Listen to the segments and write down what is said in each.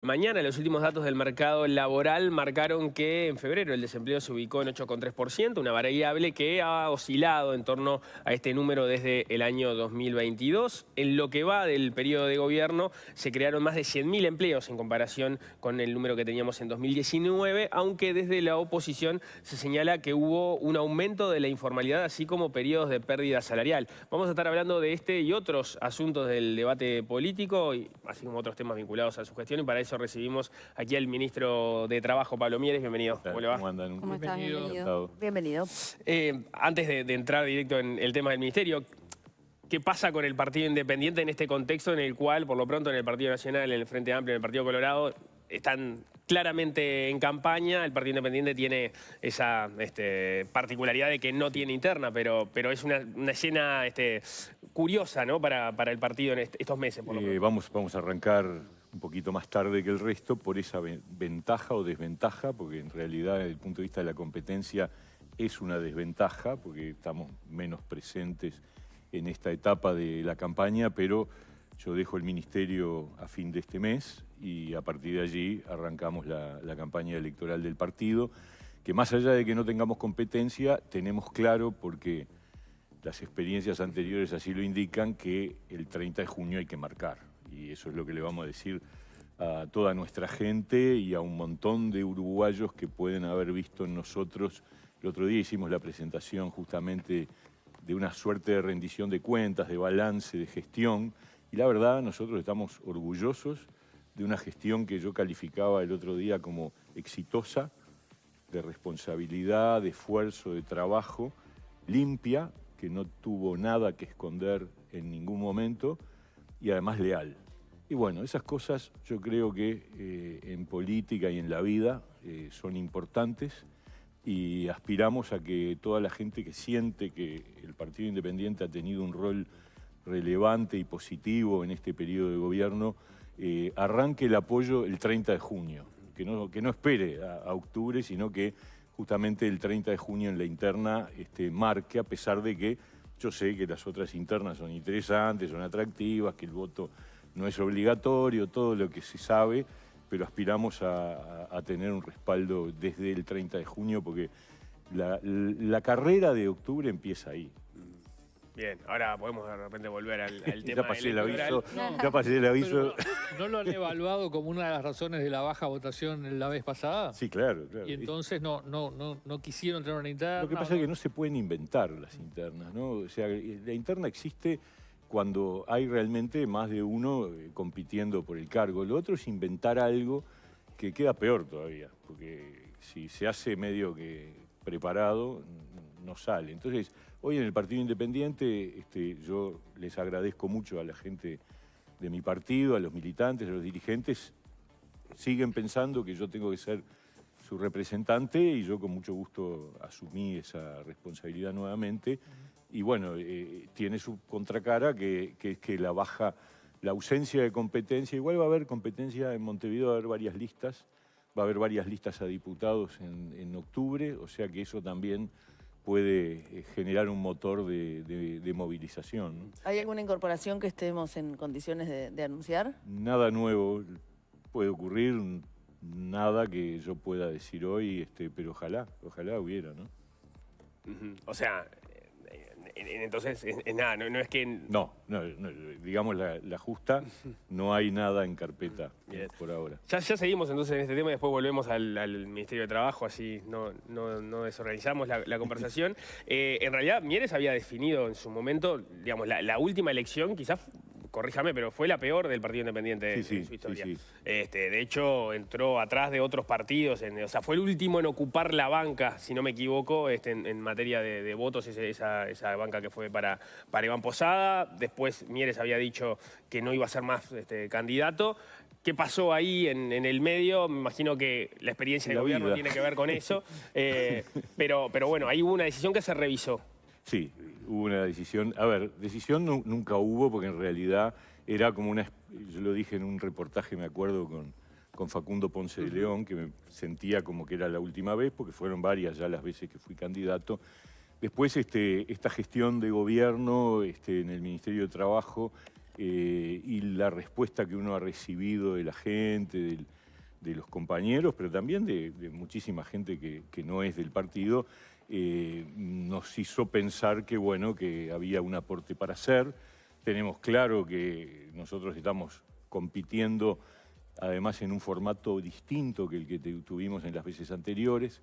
Mañana los últimos datos del mercado laboral marcaron que en febrero el desempleo se ubicó en 8,3%, una variable que ha oscilado en torno a este número desde el año 2022. En lo que va del periodo de gobierno se crearon más de 100.000 empleos en comparación con el número que teníamos en 2019, aunque desde la oposición se señala que hubo un aumento de la informalidad, así como periodos de pérdida salarial. Vamos a estar hablando de este y otros asuntos del debate político, así como otros temas vinculados a su gestión, y para eso recibimos aquí al ministro de Trabajo, Pablo Mieres. Bienvenido. ¿Cómo le va? ¿Cómo andan? ¿Cómo estás? Bienvenido. Bienvenido. Antes de entrar directo en el tema del ministerio, ¿qué pasa con el Partido Independiente en este contexto en el cual, por lo pronto, en el Partido Nacional, en el Frente Amplio, en el Partido Colorado, están claramente en campaña? El Partido Independiente tiene esa particularidad de que no tiene interna, pero es una escena curiosa, ¿no?, para el partido en estos meses, por lo menos. Vamos a arrancar un poquito más tarde que el resto por esa ventaja o desventaja, porque en realidad desde el punto de vista de la competencia es una desventaja, porque estamos menos presentes en esta etapa de la campaña, pero yo dejo el ministerio a fin de este mes y a partir de allí arrancamos la campaña electoral del partido, que más allá de que no tengamos competencia, tenemos claro, porque las experiencias anteriores así lo indican, que el 30 de junio hay que marcar. Y eso es lo que le vamos a decir a toda nuestra gente y a un montón de uruguayos que pueden haber visto en nosotros. El otro día hicimos la presentación justamente de una suerte de rendición de cuentas, de balance, de gestión. Y la verdad, nosotros estamos orgullosos de una gestión que yo calificaba el otro día como exitosa, de responsabilidad, de esfuerzo, de trabajo, limpia, que no tuvo nada que esconder en ningún momento, y además leal. Y bueno, esas cosas yo creo que en política y en la vida son importantes, y aspiramos a que toda la gente que siente que el Partido Independiente ha tenido un rol relevante y positivo en este periodo de gobierno, arranque el apoyo el 30 de junio, que no espere a octubre, sino que justamente el 30 de junio en la interna marque, a pesar de que yo sé que las otras internas son interesantes, son atractivas, que el voto no es obligatorio, todo lo que se sabe, pero aspiramos a tener un respaldo desde el 30 de junio, porque la carrera de octubre empieza ahí. Bien, ahora podemos de repente volver al tema Ya pasé el electoral. aviso, ya pasé el aviso. ¿No lo han evaluado como una de las razones de la baja votación la vez pasada? Sí, claro. Y entonces no quisieron tener una interna. Lo que pasa es que no se pueden inventar las internas, ¿no? O sea, la interna existe cuando hay realmente más de uno compitiendo por el cargo. Lo otro es inventar algo que queda peor todavía, porque si se hace medio que preparado, no sale. Entonces, hoy en el Partido Independiente yo les agradezco mucho a la gente de mi partido, a los militantes, a los dirigentes. Siguen pensando que yo tengo que ser su representante, y yo con mucho gusto asumí esa responsabilidad nuevamente. Y bueno, tiene su contracara, que es que la ausencia de competencia. Igual va a haber competencia en Montevideo, va a haber varias listas, va a haber varias listas a diputados en octubre, o sea que eso también puede generar un motor de movilización. ¿Hay alguna incorporación que estemos en condiciones de anunciar? Nada nuevo puede ocurrir, nada que yo pueda decir hoy, pero ojalá hubiera, ¿no? O sea, entonces, nada, no es que... No, digamos la justa, no hay nada en carpeta por ahora. Ya seguimos entonces en este tema y después volvemos al Ministerio de Trabajo, así no desorganizamos la conversación. En realidad, Mieres había definido en su momento, digamos, la última elección, quizás, corríjame, pero fue la peor del Partido Independiente en su historia. Sí. De hecho, entró atrás de otros partidos, o sea, fue el último en ocupar la banca, si no me equivoco, en materia de votos, esa banca que fue para Iván Posada. Después Mieres había dicho que no iba a ser más candidato. ¿Qué pasó ahí en el medio? Me imagino que la experiencia de gobierno tiene que ver con eso. Pero bueno, ahí hubo una decisión que se revisó. Sí, hubo una decisión. A ver, decisión nunca hubo, porque en realidad era como una... Yo lo dije en un reportaje, me acuerdo, con Facundo Ponce de León, que me sentía como que era la última vez, porque fueron varias ya las veces que fui candidato. Después esta gestión de gobierno en el Ministerio de Trabajo y la respuesta que uno ha recibido de la gente, de los compañeros, pero también de muchísima gente que no es del partido, nos hizo pensar que, bueno, que había un aporte para hacer. Tenemos claro que nosotros estamos compitiendo, además, en un formato distinto que el que tuvimos en las veces anteriores.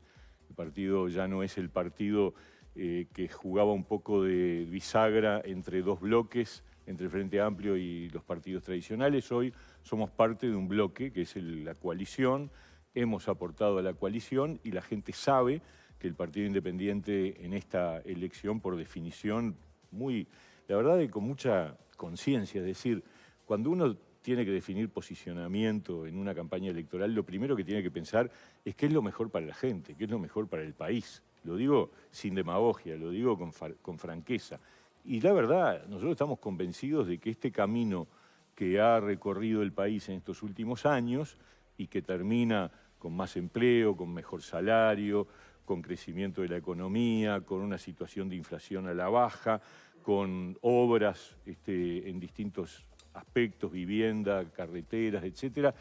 El partido ya no es el partido que jugaba un poco de bisagra entre dos bloques, entre el Frente Amplio y los partidos tradicionales. Hoy somos parte de un bloque que es la coalición, hemos aportado a la coalición y la gente sabe que el Partido Independiente en esta elección, por definición, la verdad que con mucha conciencia, es decir, cuando uno tiene que definir posicionamiento en una campaña electoral, lo primero que tiene que pensar es qué es lo mejor para la gente, qué es lo mejor para el país. Lo digo sin demagogia, lo digo con franqueza. Y la verdad, nosotros estamos convencidos de que este camino que ha recorrido el país en estos últimos años y que termina con más empleo, con mejor salario, con crecimiento de la economía, con una situación de inflación a la baja, con obras en distintos aspectos, vivienda, carreteras, etcétera.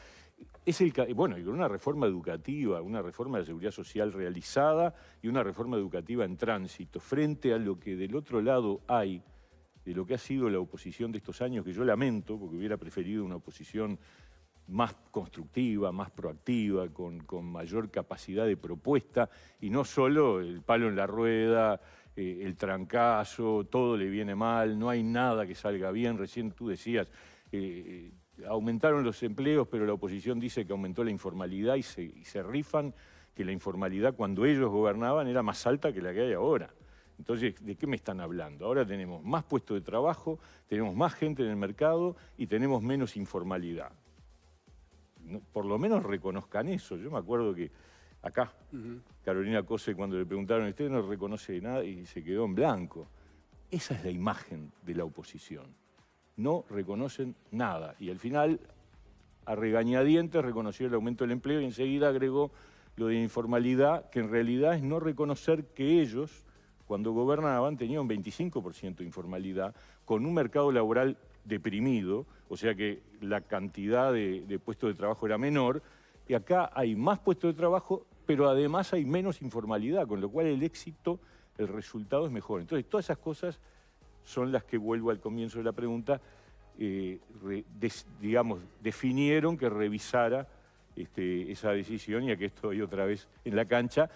Bueno, y con una reforma educativa, una reforma de la seguridad social realizada y una reforma educativa en tránsito, frente a lo que del otro lado hay, de lo que ha sido la oposición de estos años, que yo lamento, porque hubiera preferido una oposición más constructiva, más proactiva, con mayor capacidad de propuesta, y no solo el palo en la rueda, el trancazo, todo le viene mal, no hay nada que salga bien. Recién tú decías, aumentaron los empleos, pero la oposición dice que aumentó la informalidad y se rifan que la informalidad cuando ellos gobernaban era más alta que la que hay ahora. Entonces, ¿de qué me están hablando? Ahora tenemos más puestos de trabajo, tenemos más gente en el mercado y tenemos menos informalidad. Por lo menos reconozcan eso. Yo me acuerdo que acá, Carolina Cose, cuando le preguntaron, ¿usted no reconoce nada? Y se quedó en blanco. Esa es la imagen de la oposición. No reconocen nada. Y al final, a regañadientes, reconoció el aumento del empleo y enseguida agregó lo de informalidad, que en realidad es no reconocer que ellos, cuando gobernaban, tenían un 25% de informalidad, con un mercado laboral deprimido, o sea que la cantidad de puestos de trabajo era menor, y acá hay más puestos de trabajo, pero además hay menos informalidad, con lo cual el éxito, el resultado es mejor. Entonces, todas esas cosas son las que, vuelvo al comienzo de la pregunta, digamos, definieron que revisara esa decisión, y aquí estoy otra vez en la cancha,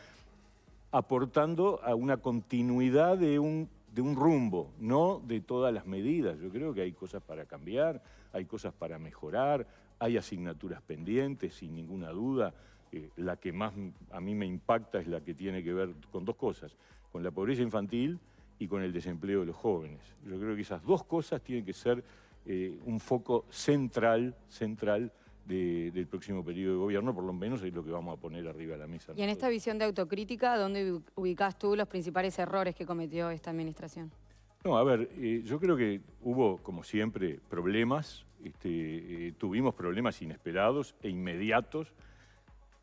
aportando a una continuidad de un rumbo, no de todas las medidas. Yo creo que hay cosas para cambiar, hay cosas para mejorar, hay asignaturas pendientes, sin ninguna duda. La que más a mí me impacta es la que tiene que ver con dos cosas, con la pobreza infantil y con el desempleo de los jóvenes. Yo creo que esas dos cosas tienen que ser un foco central del próximo periodo de gobierno, por lo menos es lo que vamos a poner arriba de la mesa. Y en esta visión de autocrítica, ¿dónde ubicás tú los principales errores que cometió esta administración? No, a ver, yo creo que hubo, como siempre, problemas. Tuvimos problemas inesperados e inmediatos,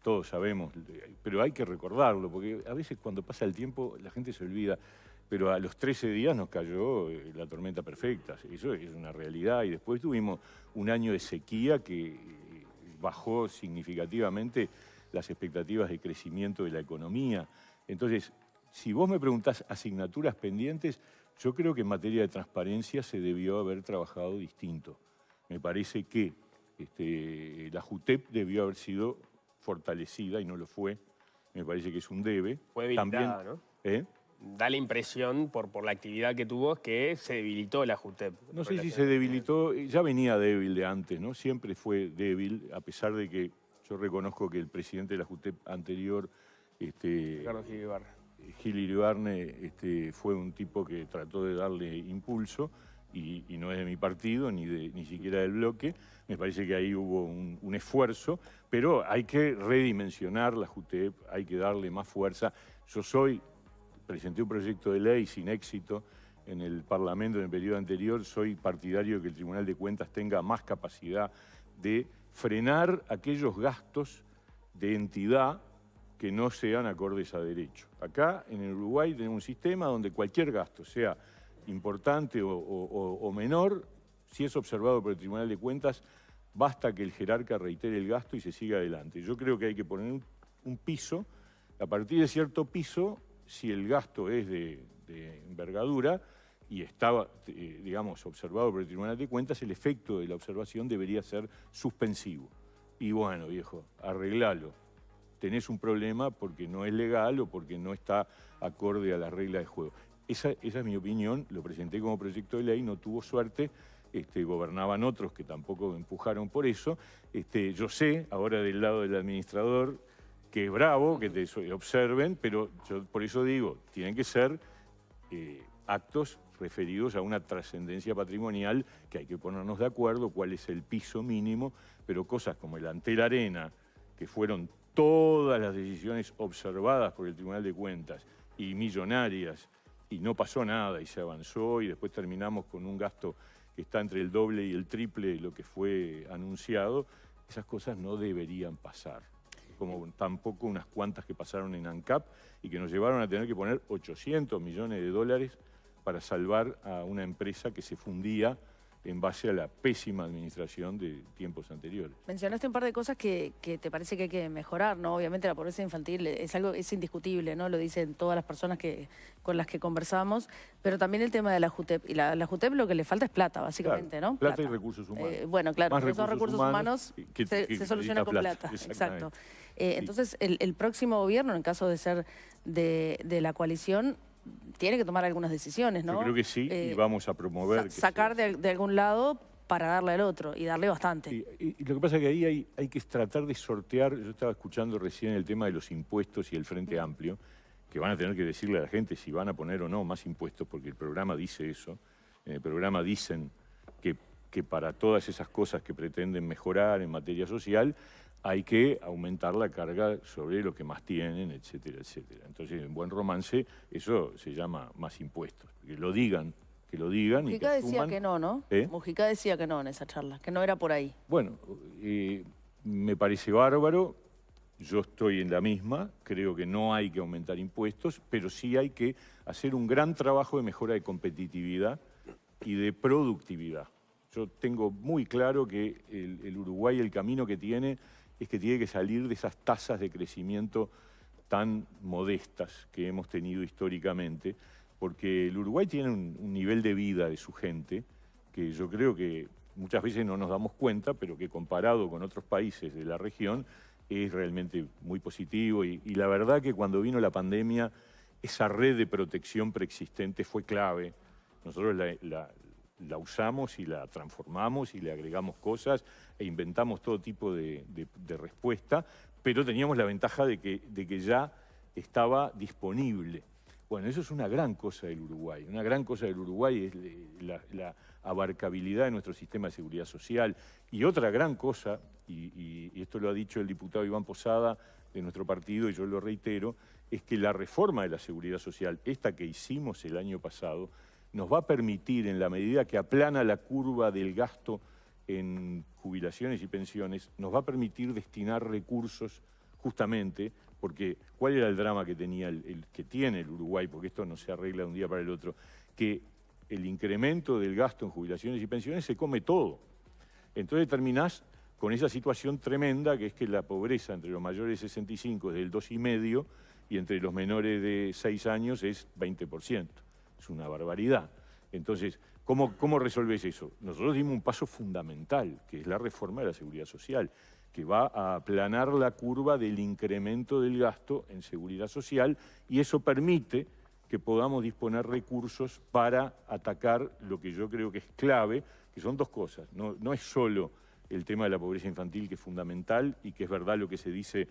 todos sabemos, pero hay que recordarlo, porque a veces cuando pasa el tiempo la gente se olvida. Pero a los 13 días nos cayó la tormenta perfecta, eso es una realidad. Y después tuvimos un año de sequía que bajó significativamente las expectativas de crecimiento de la economía. Entonces, si vos me preguntás asignaturas pendientes, yo creo que en materia de transparencia se debió haber trabajado distinto. Me parece que la JUTEP debió haber sido fortalecida y no lo fue. Me parece que es un debe. Fue debilitada, ¿no? Da la impresión, por la actividad que tuvo, que se debilitó la JUTEP. No sé si se debilitó, ya venía débil de antes, ¿no? Siempre fue débil, a pesar de que yo reconozco que el presidente de la JUTEP anterior, Ricardo Gil Ibarne. Gil Ibarne, fue un tipo que trató de darle impulso, y no es de mi partido, ni siquiera del bloque. Me parece que ahí hubo un esfuerzo, pero hay que redimensionar la JUTEP, hay que darle más fuerza. Presenté un proyecto de ley sin éxito en el Parlamento en el periodo anterior. Soy partidario de que el Tribunal de Cuentas tenga más capacidad de frenar aquellos gastos de entidad que no sean acordes a derecho. Acá, en el Uruguay, tenemos un sistema donde cualquier gasto, sea importante o menor, Si es observado por el Tribunal de Cuentas, basta que el jerarca reitere el gasto y se siga adelante. Yo creo que hay que poner un piso. A partir de cierto piso, si el gasto es de envergadura y estaba, digamos, observado por el Tribunal de Cuentas, el efecto de la observación debería ser suspensivo. Y bueno, viejo, arreglalo. Tenés un problema porque no es legal o porque no está acorde a las reglas de juego. Esa es mi opinión, lo presenté como proyecto de ley, no tuvo suerte, gobernaban otros que tampoco empujaron por eso. Yo sé, ahora del lado del administrador, que es bravo, que te observen, pero yo por eso digo, tienen que ser actos referidos a una trascendencia patrimonial, que hay que ponernos de acuerdo cuál es el piso mínimo, pero cosas como el Antel Arena, que fueron todas las decisiones observadas por el Tribunal de Cuentas y millonarias, y no pasó nada y se avanzó y después terminamos con un gasto que está entre el doble y el triple de lo que fue anunciado, esas cosas no deberían pasar. Como tampoco unas cuantas que pasaron en ANCAP y que nos llevaron a tener que poner 800 millones de dólares para salvar a una empresa que se fundía en base a la pésima administración de tiempos anteriores. Mencionaste un par de cosas que te parece que hay que mejorar, ¿no? Obviamente la pobreza infantil es indiscutible, ¿no? Lo dicen todas las personas con las que conversamos, pero también el tema de la JUTEP. Y la JUTEP lo que le falta es plata, básicamente, claro, ¿no? Plata y recursos humanos. Bueno, claro, Más esos recursos humanos se solucionan con plata. Exacto. Entonces, el próximo gobierno, en caso de ser de la coalición, tiene que tomar algunas decisiones, ¿no? Yo creo que sí, y vamos a promover... sacar de algún lado para darle al otro, y darle bastante. Y lo que pasa es que ahí hay que tratar de sortear, yo estaba escuchando recién el tema de los impuestos y el Frente Amplio, que van a tener que decirle a la gente si van a poner o no más impuestos, porque el programa dice eso. En el programa dicen que para todas esas cosas que pretenden mejorar en materia social, hay que aumentar la carga sobre lo que más tienen, etcétera, etcétera. Entonces, en buen romance, eso se llama más impuestos. Que lo digan Mujica y que asuman. decía que no, ¿no? Mujica decía que no en esa charla, que no era por ahí. Bueno, me parece bárbaro. Yo estoy en la misma. Creo que no hay que aumentar impuestos, pero sí hay que hacer un gran trabajo de mejora de competitividad y de productividad. Yo tengo muy claro que el Uruguay, el camino que tiene, es que tiene que salir de esas tasas de crecimiento tan modestas que hemos tenido históricamente, porque el Uruguay tiene un nivel de vida de su gente que yo creo que muchas veces no nos damos cuenta, pero que comparado con otros países de la región es realmente muy positivo. Y la verdad que cuando vino la pandemia, esa red de protección preexistente fue clave. Nosotros la usamos y la transformamos y le agregamos cosas e inventamos todo tipo de respuesta, pero teníamos la ventaja de que ya estaba disponible. Bueno, eso es una gran cosa del Uruguay. Una gran cosa del Uruguay es la abarcabilidad de nuestro sistema de seguridad social. Y otra gran cosa, y esto lo ha dicho el diputado Iván Posada de nuestro partido, y yo lo reitero, es que la reforma de la seguridad social, esta que hicimos el año pasado, nos va a permitir, en la medida que aplana la curva del gasto en jubilaciones y pensiones, nos va a permitir destinar recursos justamente, porque ¿cuál era el drama que tenía que tiene el Uruguay? Porque esto no se arregla de un día para el otro, que el incremento del gasto en jubilaciones y pensiones se come todo. Entonces terminás con esa situación tremenda, que es que la pobreza entre los mayores de 65 es del 2,5% y entre los menores de 6 años es 20%. Es una barbaridad. Entonces, ¿cómo resolvés eso? Nosotros dimos un paso fundamental, que es la reforma de la seguridad social, que va a aplanar la curva del incremento del gasto en seguridad social, y eso permite que podamos disponer recursos para atacar lo que yo creo que es clave, que son dos cosas. No es solo el tema de la pobreza infantil, que es fundamental, y que es verdad lo que se dice,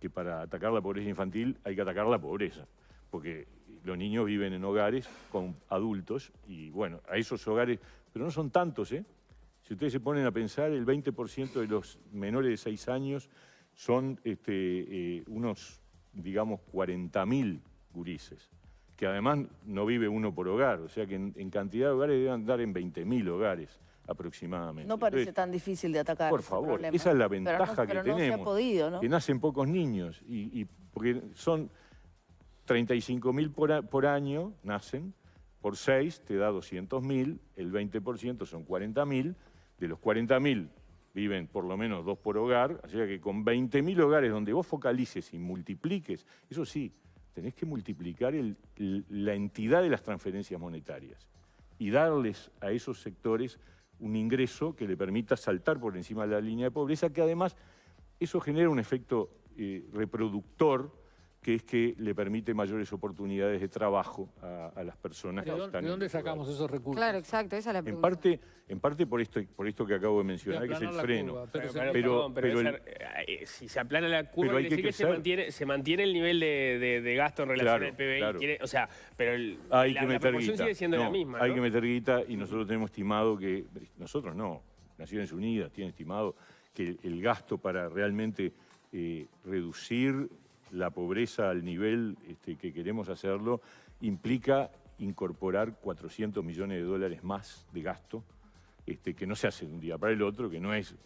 que para atacar la pobreza infantil hay que atacar la pobreza, porque los niños viven en hogares con adultos y, bueno, a esos hogares, pero no son tantos, ¿eh? Si ustedes se ponen a pensar, el 20% de los menores de 6 años son unos, digamos, 40.000 gurises, que además no vive uno por hogar, o sea que en cantidad de hogares deben andar en 20.000 hogares aproximadamente. No parece tan difícil de atacar. Por favor, esa es la ventaja que tenemos, se ha podido, ¿no? Que nacen pocos niños, y porque son 35.000 por año, nacen, por 6 te da 200.000, el 20% son 40.000, de los 40.000 viven por lo menos 2 por hogar, así que con 20.000 hogares donde vos focalices y multipliques, eso sí, tenés que multiplicar la entidad de las transferencias monetarias y darles a esos sectores un ingreso que le permita saltar por encima de la línea de pobreza, que además eso genera un efecto reproductor, que es que le permite mayores oportunidades de trabajo a las personas que están. ¿De dónde sacamos esos recursos? Claro, exacto, esa es la pregunta. En parte por esto que acabo de mencionar, que es el freno. Si se aplana la curva, pero hay quiere que decir que se mantiene el nivel de gasto en relación al PBI. Claro. O sea, pero hay la que meter proporción guita. sigue siendo la misma, ¿no? Hay que meter guita y nosotros tenemos estimado que, nosotros no, Naciones Unidas tiene estimado que el gasto para realmente reducir la pobreza al nivel que queremos hacerlo implica incorporar 400 millones de dólares más de gasto, que no se hace de un día para el otro, que no es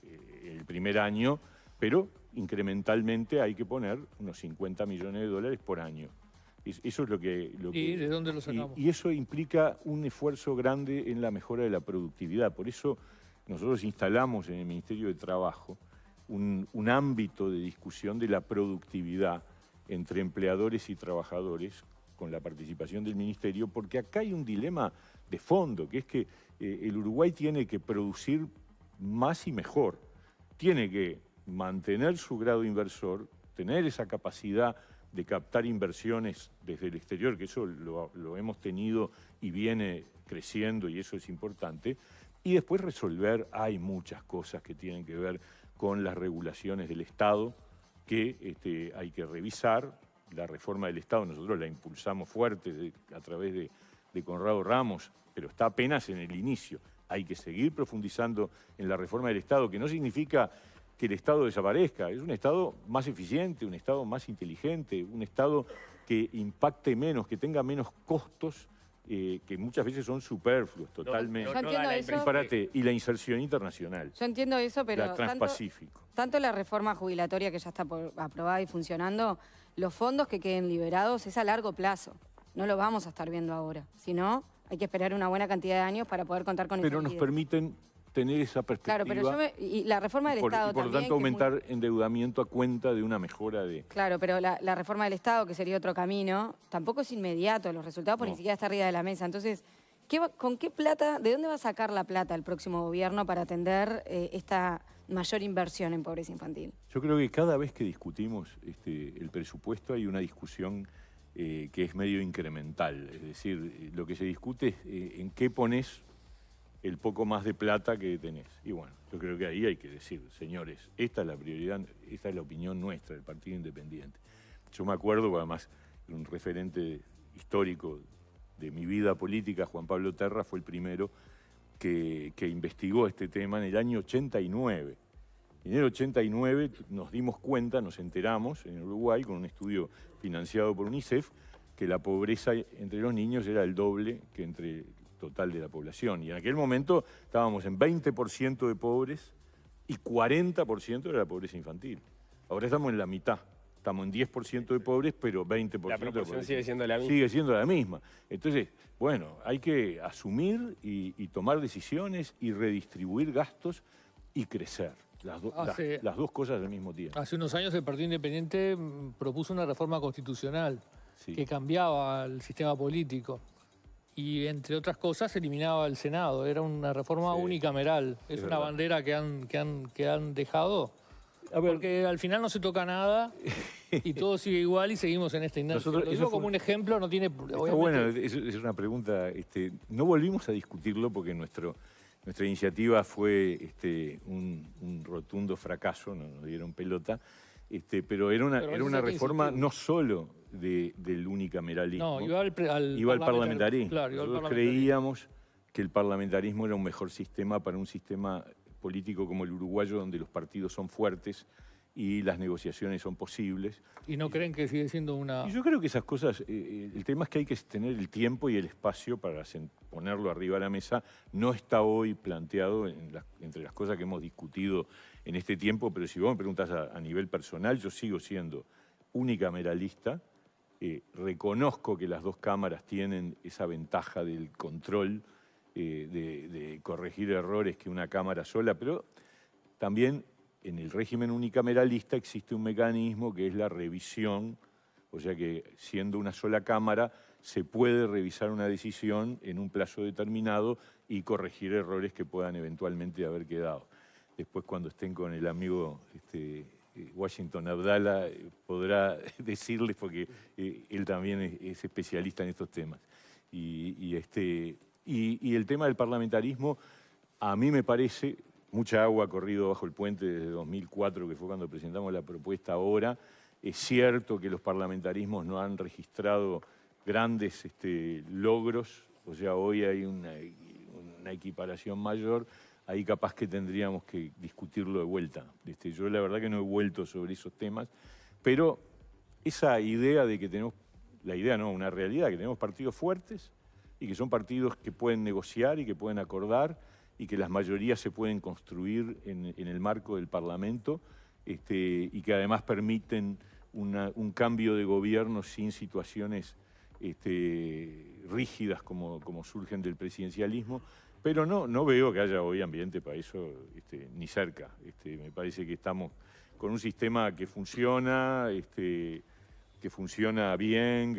el primer año, pero incrementalmente hay que poner unos 50 millones de dólares por año. Eso es lo que... ¿Y de dónde lo sacamos? Y eso implica un esfuerzo grande en la mejora de la productividad. Por eso nosotros instalamos en el Ministerio de Trabajo un ámbito de discusión de la productividad entre empleadores y trabajadores con la participación del Ministerio, porque acá hay un dilema de fondo, que es que el Uruguay tiene que producir más y mejor, tiene que mantener su grado inversor, tener esa capacidad de captar inversiones desde el exterior, que eso lo hemos tenido y viene creciendo y eso es importante, y después resolver, hay muchas cosas que tienen que ver con las regulaciones del Estado, que hay que revisar. La reforma del Estado nosotros la impulsamos fuerte a través de Conrado Ramos, pero está apenas en el inicio. Hay que seguir profundizando en la reforma del Estado, que no significa que el Estado desaparezca, es un Estado más eficiente, un Estado más inteligente, un Estado que impacte menos, que tenga menos costos, que muchas veces son superfluos totalmente. Yo entiendo eso. Y la inserción internacional. Yo entiendo eso, pero La Transpacífico. tanto la reforma jubilatoria que ya está aprobada y funcionando, los fondos que queden liberados es a largo plazo. No lo vamos a estar viendo ahora. Si no, hay que esperar una buena cantidad de años para poder contar con eso. Pero nos permiten tener esa perspectiva. Claro, pero y la reforma del Estado por lo también, tanto, aumentar endeudamiento a cuenta de una mejora de... Claro, pero la reforma del Estado, que sería otro camino, tampoco es inmediato. Los resultados ni siquiera está arriba de la mesa. Entonces, ¿con qué plata, de dónde va a sacar la plata el próximo gobierno para atender esta mayor inversión en pobreza infantil? Yo creo que cada vez que discutimos el presupuesto hay una discusión que es medio incremental. Es decir, lo que se discute es en qué pones el poco más de plata que tenés. Y bueno, yo creo que ahí hay que decir, señores, esta es la prioridad, esta es la opinión nuestra del Partido Independiente. Yo me acuerdo, además, un referente histórico de mi vida política, Juan Pablo Terra, fue el primero que investigó este tema en el año 89. En el 89 nos dimos cuenta, nos enteramos en Uruguay, con un estudio financiado por UNICEF, que la pobreza entre los niños era el doble que entre total de la población. Y en aquel momento estábamos en 20% de pobres y 40% de la pobreza infantil. Ahora estamos en la mitad. Estamos en 10% de pobres, pero 20% la proporción sigue siendo la misma. Sigue siendo la misma. Entonces, bueno, hay que asumir y tomar decisiones y redistribuir gastos y crecer. Las dos cosas al mismo tiempo. Hace unos años el Partido Independiente propuso una reforma constitucional que cambiaba el sistema político. Y, entre otras cosas, eliminaba el Senado. Era una reforma unicameral. Es una bandera que han dejado. A ver, porque al final no se toca nada y todo sigue igual y seguimos en esta inercia. Lo digo como un ejemplo, no tiene... Está bueno, es una pregunta. No volvimos a discutirlo porque nuestra iniciativa fue un rotundo fracaso, no nos dieron pelota. Pero era una reforma no solo del unicameralismo, no, iba al parlamentarismo. Claro, nosotros creíamos que el parlamentarismo era un mejor sistema para un sistema político como el uruguayo, donde los partidos son fuertes y las negociaciones son posibles. ¿Y no creen que sigue siendo una...? Y yo creo que esas cosas, el tema es que hay que tener el tiempo y el espacio para ponerlo arriba de la mesa. No está hoy planteado entre las cosas que hemos discutido en este tiempo, pero si vos me preguntás a nivel personal, yo sigo siendo unicameralista Reconozco que las dos cámaras tienen esa ventaja del control, de corregir errores que una cámara sola, pero también en el régimen unicameralista existe un mecanismo que es la revisión, o sea que siendo una sola cámara se puede revisar una decisión en un plazo determinado y corregir errores que puedan eventualmente haber quedado. Después, cuando estén con el amigo Washington Abdala, podrá decirles, porque él también es especialista en estos temas. Y el tema del parlamentarismo, a mí me parece, mucha agua ha corrido bajo el puente desde 2004, que fue cuando presentamos la propuesta ahora. Es cierto que los parlamentarismos no han registrado grandes logros, o sea, hoy hay una equiparación mayor. Ahí capaz que tendríamos que discutirlo de vuelta. Yo la verdad que no he vuelto sobre esos temas, pero esa idea de que tenemos, una realidad, que tenemos partidos fuertes y que son partidos que pueden negociar y que pueden acordar y que las mayorías se pueden construir en el marco del Parlamento y que además permiten un cambio de gobierno sin situaciones rígidas como surgen del presidencialismo. Pero no veo que haya hoy ambiente para eso, ni cerca. Me parece que estamos con un sistema que funciona bien.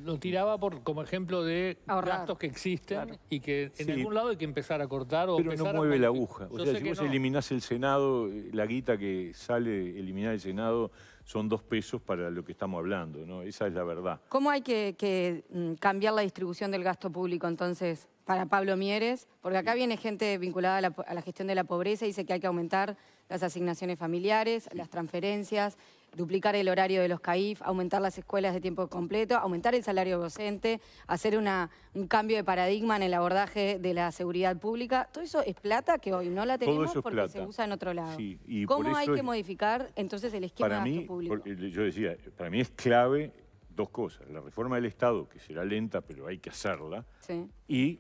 Lo tiraba como ejemplo de gastos que existen y que en algún lado hay que empezar a cortar o pero empezar no mueve la aguja. O sea, si vos eliminás el Senado, la guita que sale eliminar el Senado son 2 pesos para lo que estamos hablando, ¿no? Esa es la verdad. ¿Cómo hay que cambiar la distribución del gasto público entonces para Pablo Mieres? Porque acá viene gente vinculada a la gestión de la pobreza y dice que hay que aumentar las asignaciones familiares, las transferencias, duplicar el horario de los CAIF, aumentar las escuelas de tiempo completo, aumentar el salario docente, hacer un cambio de paradigma en el abordaje de la seguridad pública. Todo eso es plata que hoy no la tenemos porque se usa en otro lado. Sí, y ¿Cómo hay que modificar entonces el esquema de gasto público? Yo decía, para mí es clave 2 cosas. La reforma del Estado, que será lenta, pero hay que hacerla, sí. Y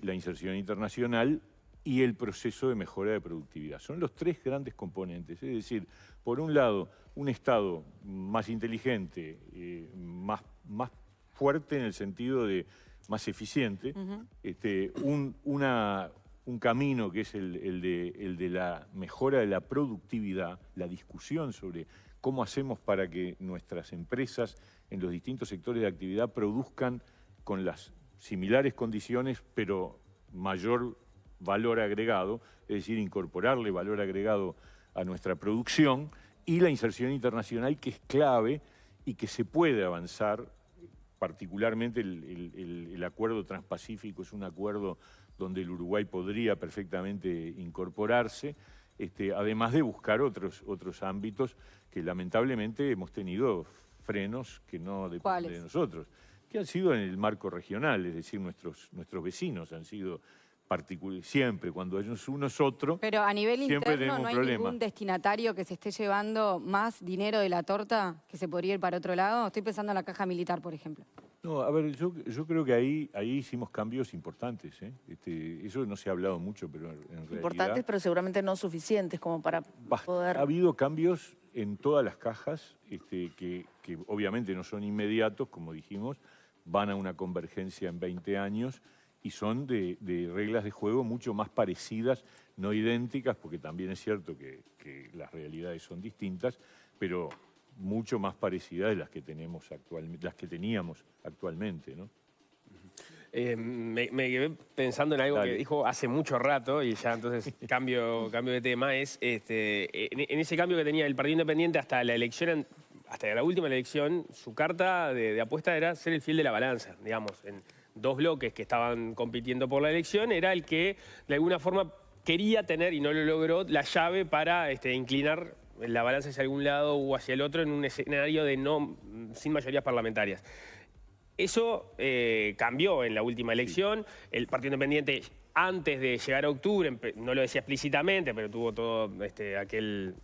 la inserción internacional y el proceso de mejora de productividad. Son los 3 grandes componentes. Es decir, por un lado, un Estado más inteligente, más fuerte en el sentido de más eficiente, un camino que es el de la mejora de la productividad, la discusión sobre cómo hacemos para que nuestras empresas en los distintos sectores de actividad produzcan con las similares condiciones, pero mayor valor agregado, es decir, incorporarle valor agregado a nuestra producción, y la inserción internacional, que es clave y que se puede avanzar, particularmente el acuerdo transpacífico es un acuerdo donde el Uruguay podría perfectamente incorporarse, además de buscar otros ámbitos que lamentablemente hemos tenido frenos que no dependen de nosotros, que han sido en el marco regional, es decir, nuestros vecinos han sido siempre, cuando uno es otro. Pero a nivel interno no hay ningún destinatario que se esté llevando más dinero de la torta que se podría ir para otro lado. Estoy pensando en la caja militar, por ejemplo. No, a ver, yo creo que ahí hicimos cambios importantes. Eso no se ha hablado mucho, pero en realidad... Importantes, pero seguramente no suficientes como para poder... Ha habido cambios en todas las cajas, que obviamente no son inmediatos, como dijimos, van a una convergencia en 20 años, y son de reglas de juego mucho más parecidas, no idénticas, porque también es cierto que las realidades son distintas, pero mucho más parecidas de las que teníamos actualmente, ¿no? Me quedé pensando en algo que dijo hace mucho rato, y ya entonces cambio de tema, es en ese cambio que tenía el Partido Independiente hasta la elección, hasta la última elección, su carta de apuesta era ser el fiel de la balanza, digamos, en 2 bloques que estaban compitiendo por la elección, era el que de alguna forma quería tener, y no lo logró, la llave para inclinar la balanza hacia algún lado o hacia el otro en un escenario sin mayorías parlamentarias. Eso cambió en la última elección. El Partido Independiente, antes de llegar a octubre, no lo decía explícitamente, pero tuvo todo aquel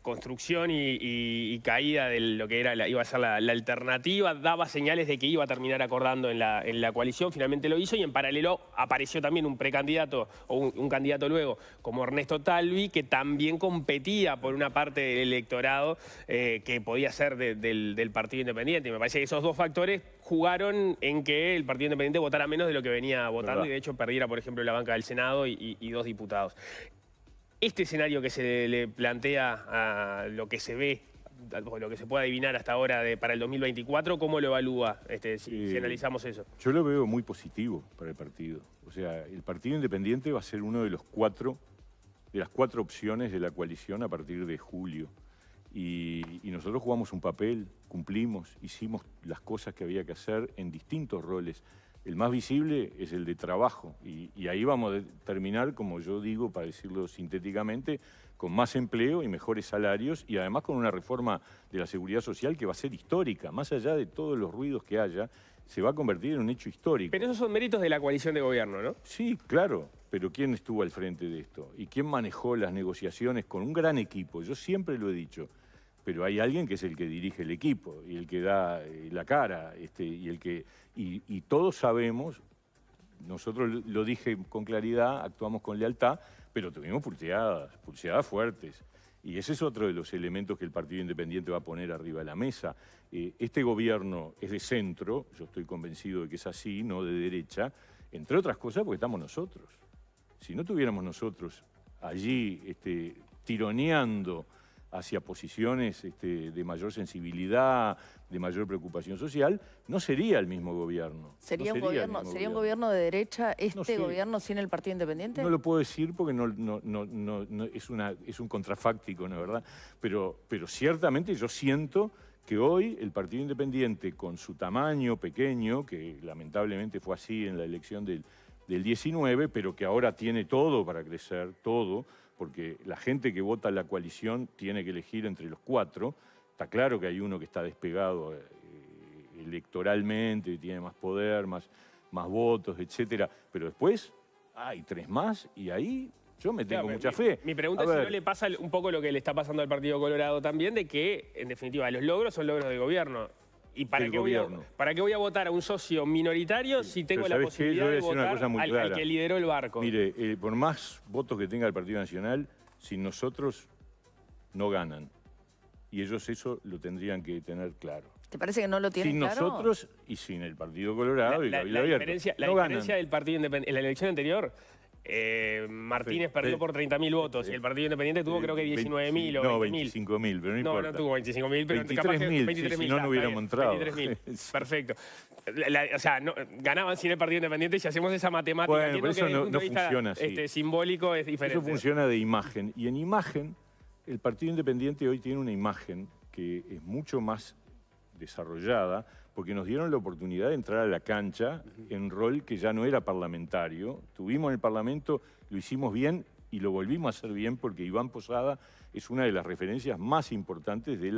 construcción y caída de lo que era iba a ser la alternativa, daba señales de que iba a terminar acordando en la coalición, finalmente lo hizo, y en paralelo apareció también un precandidato o un candidato luego como Ernesto Talvi, que también competía por una parte del electorado que podía ser del Partido Independiente. Y me parece que esos dos factores jugaron en que el Partido Independiente votara menos de lo que venía votando, ¿verdad? Y de hecho perdiera, por ejemplo, la banca del Senado y 2 diputados. Este escenario que se le plantea a lo que se ve, o lo que se puede adivinar hasta ahora para el 2024, ¿cómo lo evalúa si analizamos eso? Yo lo veo muy positivo para el partido. O sea, el Partido Independiente va a ser uno de las cuatro opciones de la coalición a partir de julio. Y nosotros jugamos un papel, cumplimos, hicimos las cosas que había que hacer en distintos roles. El más visible es el de trabajo y ahí vamos a terminar, como yo digo, para decirlo sintéticamente, con más empleo y mejores salarios y además con una reforma de la seguridad social que va a ser histórica. Más allá de todos los ruidos que haya, se va a convertir en un hecho histórico. Pero esos son méritos de la coalición de gobierno, ¿no? Sí, claro, pero ¿quién estuvo al frente de esto? ¿Y quién manejó las negociaciones con un gran equipo? Yo siempre lo he dicho. Pero hay alguien que es el que dirige el equipo y el que da la cara y todos sabemos, nosotros lo dije con claridad, actuamos con lealtad, pero tuvimos pulseadas fuertes. Y ese es otro de los elementos que el Partido Independiente va a poner arriba de la mesa. Este gobierno es de centro, yo estoy convencido de que es así, no de derecha, entre otras cosas porque estamos nosotros. Si no tuviéramos nosotros allí tironeando hacia posiciones de mayor sensibilidad, de mayor preocupación social, no sería el mismo gobierno. ¿Sería un gobierno de derecha gobierno sin el Partido Independiente? No lo puedo decir porque es un contrafáctico, ¿no es verdad? Pero ciertamente yo siento que hoy el Partido Independiente, con su tamaño pequeño, que lamentablemente fue así en la elección del 19, pero que ahora tiene todo para crecer, todo, porque la gente que vota la coalición tiene que elegir entre los cuatro. Está claro que hay uno que está despegado electoralmente, tiene más poder, más votos, etcétera. Pero después hay 3 más y ahí yo me tengo mucha fe. Mi pregunta es si no le pasa un poco lo que le está pasando al Partido Colorado también, de que, en definitiva, los logros son logros de gobierno. ¿Y para qué voy a votar a un socio minoritario si tengo la posibilidad de votar al que lideró el barco? Mire, por más votos que tenga el Partido Nacional, sin nosotros no ganan. Y ellos eso lo tendrían que tener claro. ¿Te parece que no lo tienen claro? Sin nosotros y sin el Partido Colorado la diferencia del Partido Independiente en la elección anterior... Martínez perdió por 30.000 votos y el Partido Independiente tuvo creo que 19.000 o 20.000. No, 25.000, pero no importa. No tuvo 25.000, pero 23.000, si no hubiéramos entrado. 23.000, perfecto. O sea, ganaban sin el Partido Independiente. Si hacemos esa matemática, bueno, pero eso no funciona así. Simbólico es diferente. Eso funciona de imagen. Y en imagen, el Partido Independiente hoy tiene una imagen que es mucho más desarrollada, porque nos dieron la oportunidad de entrar a la cancha en rol que ya no era parlamentario. Tuvimos en el Parlamento, lo hicimos bien y lo volvimos a hacer bien porque Iván Posada es una de las referencias más importantes de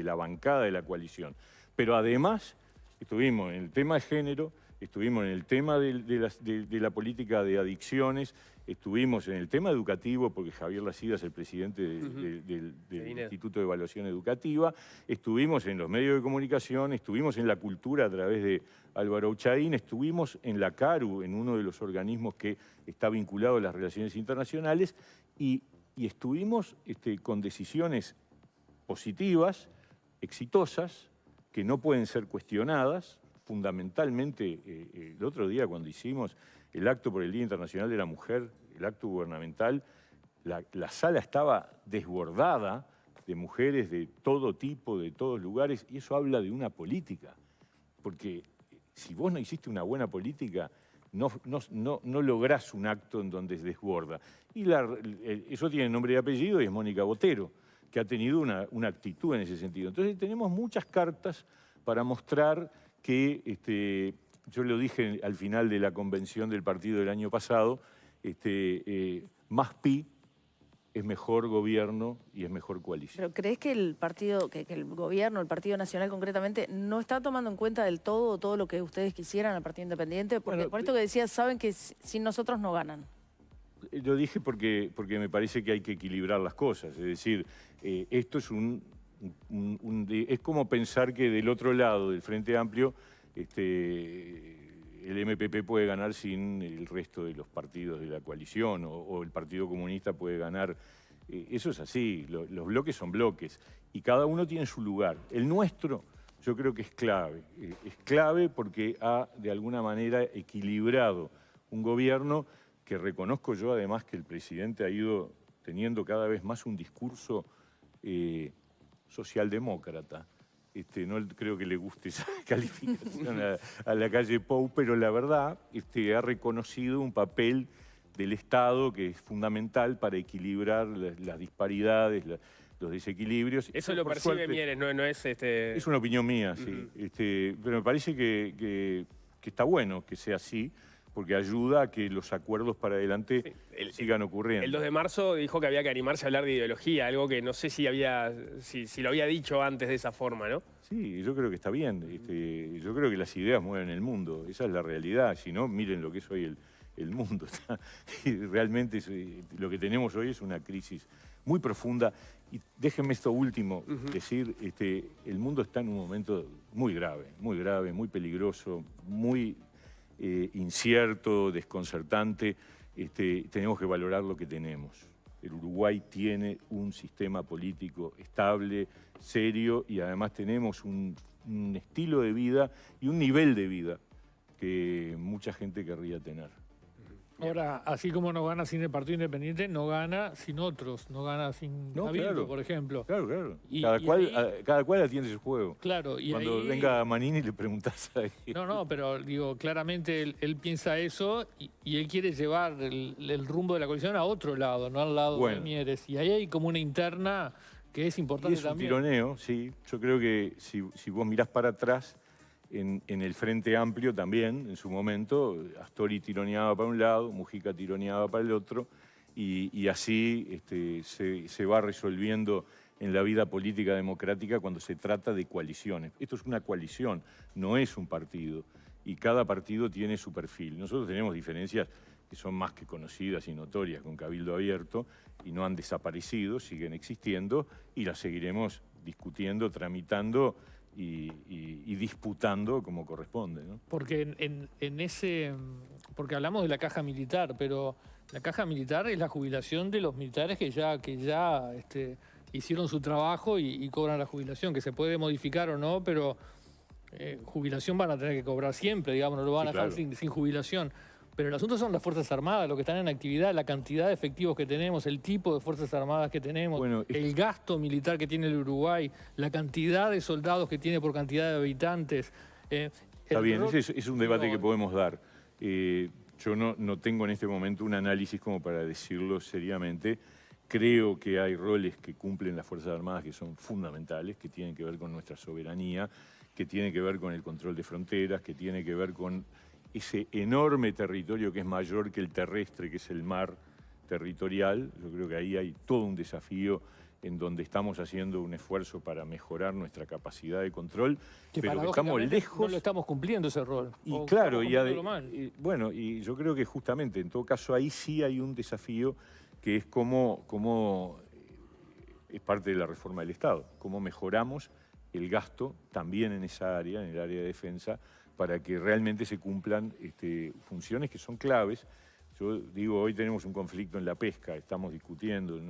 la bancada de la coalición. Pero además estuvimos en el tema de género, estuvimos en el tema de la política de adicciones, estuvimos en el tema educativo, porque Javier Lacida es el presidente del Instituto de Evaluación Educativa, estuvimos en los medios de comunicación, estuvimos en la cultura a través de Álvaro Uchaín, estuvimos en la CARU, en uno de los organismos que está vinculado a las relaciones internacionales, y estuvimos con decisiones positivas, exitosas, que no pueden ser cuestionadas. Fundamentalmente, el otro día cuando hicimos el acto por el Día Internacional de la Mujer, el acto gubernamental, la sala estaba desbordada de mujeres de todo tipo, de todos lugares, y eso habla de una política. Porque si vos no hiciste una buena política, no lográs un acto en donde se desborda. Y eso tiene nombre y apellido y es Mónica Botero, que ha tenido una actitud en ese sentido. Entonces tenemos muchas cartas para mostrar que, yo lo dije al final de la convención del partido del año pasado, más PI es mejor gobierno y es mejor coalición. ¿Pero crees que el partido, que el gobierno, el Partido Nacional concretamente, no está tomando en cuenta del todo lo que ustedes quisieran al Partido Independiente? Porque por esto que decías, saben que sin nosotros no ganan. Lo dije porque me parece que hay que equilibrar las cosas. Es decir, esto es es como pensar que del otro lado del Frente Amplio el MPP puede ganar sin el resto de los partidos de la coalición o el Partido Comunista puede ganar. Eso es así, los bloques son bloques y cada uno tiene su lugar. El nuestro yo creo que es clave porque ha de alguna manera equilibrado un gobierno que reconozco yo además que el presidente ha ido teniendo cada vez más un discurso socialdemócrata. No creo que le guste esa calificación a la calle Pou, pero la verdad ha reconocido un papel del Estado que es fundamental para equilibrar las disparidades, los desequilibrios. Eso lo percibe Mieres, no es... Es una opinión mía, sí. Pero me parece que está bueno que sea así, porque ayuda a que los acuerdos para adelante sigan ocurriendo. El 2 de marzo dijo que había que animarse a hablar de ideología, algo que no sé si lo había dicho antes de esa forma, ¿no? Sí, yo creo que está bien. Yo creo que las ideas mueven el mundo, esa es la realidad. Si no, miren lo que es hoy el mundo. Realmente lo que tenemos hoy es una crisis muy profunda. Y déjenme esto último decir, el mundo está en un momento muy grave, muy peligroso, muy incierto, desconcertante. Tenemos que valorar lo que tenemos. El Uruguay tiene un sistema político estable, serio, y además tenemos un estilo de vida y un nivel de vida que mucha gente querría tener. Ahora, así como no gana sin el Partido Independiente, no gana sin otros, no gana sin Cabildo, por ejemplo. Claro. Cada cual atiende su juego. Claro. Y cuando ahí, venga Manini le preguntás ahí. No, pero digo, claramente él piensa eso y él quiere llevar el rumbo de la coalición a otro lado, no al lado de Mieres. Y ahí hay como una interna que es importante también. Es un tironeo, sí. Yo creo que si vos mirás para atrás, en el Frente Amplio también, en su momento, Astori tironeaba para un lado, Mujica tironeaba para el otro, y así se va resolviendo en la vida política democrática cuando se trata de coaliciones. Esto es una coalición, no es un partido, y cada partido tiene su perfil. Nosotros tenemos diferencias que son más que conocidas y notorias con Cabildo Abierto, y no han desaparecido, siguen existiendo, y las seguiremos discutiendo, tramitando, y disputando como corresponde, ¿no? Porque porque hablamos de la caja militar, pero la caja militar es la jubilación de los militares que ya hicieron su trabajo y cobran la jubilación, que se puede modificar o no, pero jubilación van a tener que cobrar siempre, digamos, no lo van a dejar sin jubilación. Pero el asunto son las Fuerzas Armadas, los que están en actividad, la cantidad de efectivos que tenemos, el tipo de Fuerzas Armadas que tenemos, el gasto militar que tiene el Uruguay, la cantidad de soldados que tiene por cantidad de habitantes. Está bien, ese es un debate que podemos dar. Yo no tengo en este momento un análisis como para decirlo seriamente. Creo que hay roles que cumplen las Fuerzas Armadas que son fundamentales, que tienen que ver con nuestra soberanía, que tienen que ver con el control de fronteras, que tienen que ver con ese enorme territorio que es mayor que el terrestre, que es el mar territorial. Yo creo que ahí hay todo un desafío en donde estamos haciendo un esfuerzo para mejorar nuestra capacidad de control, pero que estamos lejos. No lo estamos cumpliendo ese rol. Y claro, y yo creo que justamente, en todo caso, ahí sí hay un desafío que es cómo es parte de la reforma del Estado, cómo mejoramos el gasto también en esa área, en el área de defensa, para que realmente se cumplan funciones que son claves. Yo digo, hoy tenemos un conflicto en la pesca, estamos discutiendo,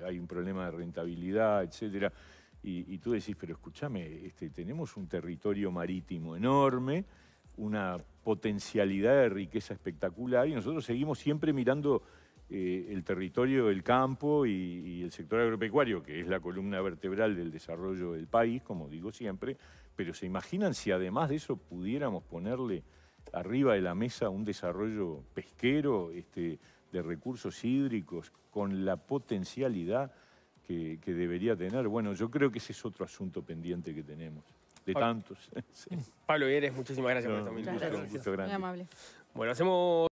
hay un problema de rentabilidad, etcétera, y tú decís, pero escúchame, tenemos un territorio marítimo enorme, una potencialidad de riqueza espectacular, y nosotros seguimos siempre mirando el territorio del campo y el sector agropecuario, que es la columna vertebral del desarrollo del país, como digo siempre, pero ¿se imaginan si además de eso pudiéramos ponerle arriba de la mesa un desarrollo pesquero de recursos hídricos con la potencialidad que debería tener? Bueno, yo creo que ese es otro asunto pendiente que tenemos, de tantos. Pablo Mieres, muchísimas gracias por esta minutos. Muy amable. Bueno, hacemos...